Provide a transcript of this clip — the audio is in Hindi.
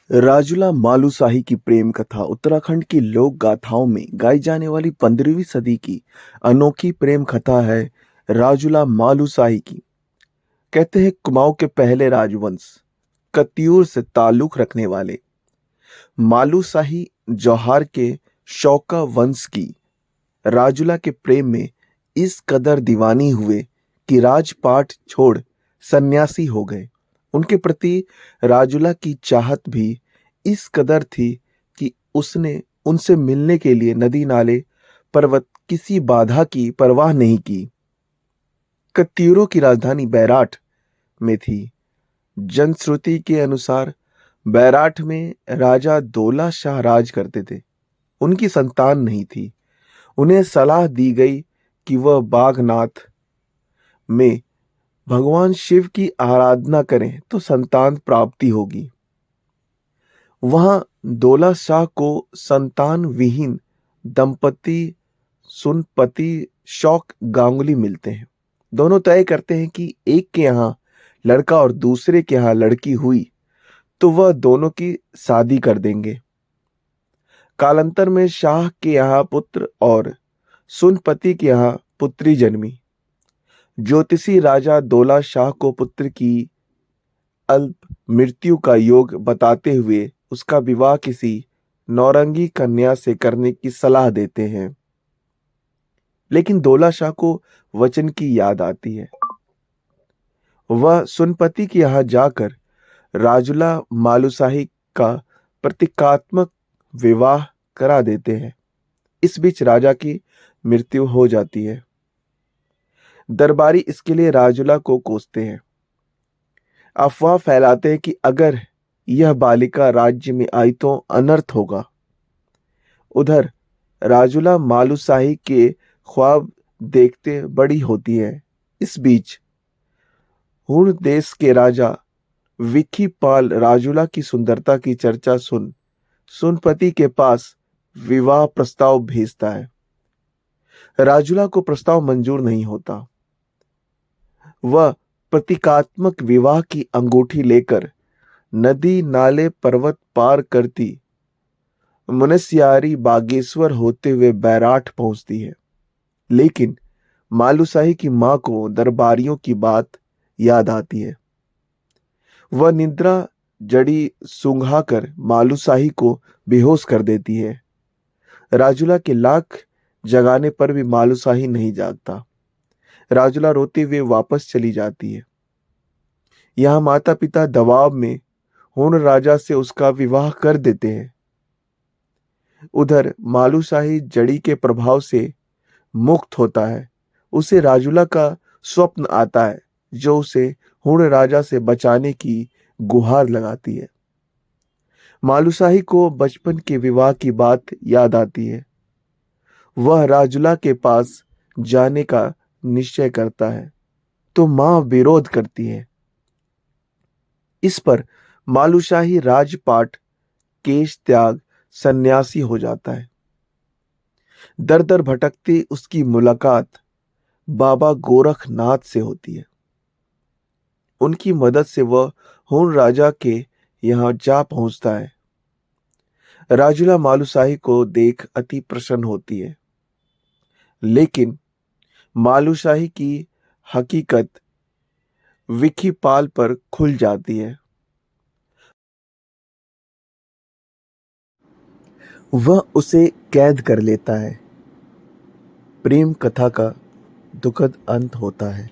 राजुला मालुशाही की प्रेम कथा उत्तराखंड की लोक गाथाओं में गाई जाने वाली 15वीं सदी की अनोखी प्रेम कथा है। राजुला मालुशाही की कहते हैं कुमाऊं के पहले राजवंश कत्यूर से ताल्लुक रखने वाले मालुशाही जौहार के शौका वंश की राजुला के प्रेम में इस कदर दीवानी हुए कि राजपाट छोड़ सन्यासी हो गए। उनके प्रति राजुला की चाहत भी इस कदर थी कि उसने उनसे मिलने के लिए नदी नाले पर्वत किसी बाधा की परवाह नहीं की। कत्यूरों की राजधानी बैराठ में थी। जनश्रुति के अनुसार बैराठ में राजा दौला शाह राज करते थे। उनकी संतान नहीं थी। उन्हें सलाह दी गई कि वह बागनाथ में भगवान शिव की आराधना करें तो संतान प्राप्ति होगी। वहां दौला शाह को संतान विहीन दंपति सुनपति शौक गांगुली मिलते हैं। दोनों तय करते हैं कि एक के यहाँ लड़का और दूसरे के यहाँ लड़की हुई तो वह दोनों की शादी कर देंगे। कालांतर में शाह के यहाँ पुत्र और सुनपति के यहाँ पुत्री जन्मी। ज्योतिषी राजा दौला शाह को पुत्र की अल्प मृत्यु का योग बताते हुए उसका विवाह किसी नौरंगी कन्या से करने की सलाह देते हैं। लेकिन दौला शाह को वचन की याद आती है। वह सुनपति के यहाँ जाकर राजुला मालुशाही का प्रतीकात्मक विवाह करा देते हैं। इस बीच राजा की मृत्यु हो जाती है। दरबारी इसके लिए राजुला को कोसते हैं। अफवाह फैलाते हैं कि अगर यह बालिका राज्य में आई तो अनर्थ होगा। उधर राजुला मालुशाही के ख्वाब देखते बड़ी होती है। इस बीच हुण देश के राजा विखी पाल राजुला की सुंदरता की चर्चा सुनपति के पास विवाह प्रस्ताव भेजता है। राजुला को प्रस्ताव मंजूर नहीं होता। वह प्रतीकात्मक विवाह की अंगूठी लेकर नदी नाले पर्वत पार करती मुनस्यारी बागेश्वर होते हुए बैराठ पहुंचती है। लेकिन मालुशाही की मां को दरबारियों की बात याद आती है। वह निद्रा जड़ी सूंघाकर मालुशाही को बेहोश कर देती है। राजुला के लाख जगाने पर भी मालुशाही नहीं जागता। राजुला रोते हुए वापस चली जाती है। यहाँ माता पिता दबाव में हुण राजा से उसका विवाह कर देते हैं। उधर मालुशाही जड़ी के प्रभाव से मुक्त होता है। उसे राजुला का स्वप्न आता है जो उसे हुण राजा से बचाने की गुहार लगाती है। मालुशाही को बचपन के विवाह की बात याद आती है। वह राजुला के पास जाने का निश्चय करता है तो मां विरोध करती है। इस पर मालुशाही राजपाट केश त्याग सन्यासी हो जाता है। दर दर भटकती उसकी मुलाकात बाबा गोरखनाथ से होती है। उनकी मदद से वह हुण राजा के यहाँ जा पहुंचता है। राजुला मालुशाही को देख अति प्रसन्न होती है। लेकिन मालुशाही की हकीकत विखी पाल पर खुल जाती है। वह उसे कैद कर लेता है। प्रेम कथा का दुखद अंत होता है।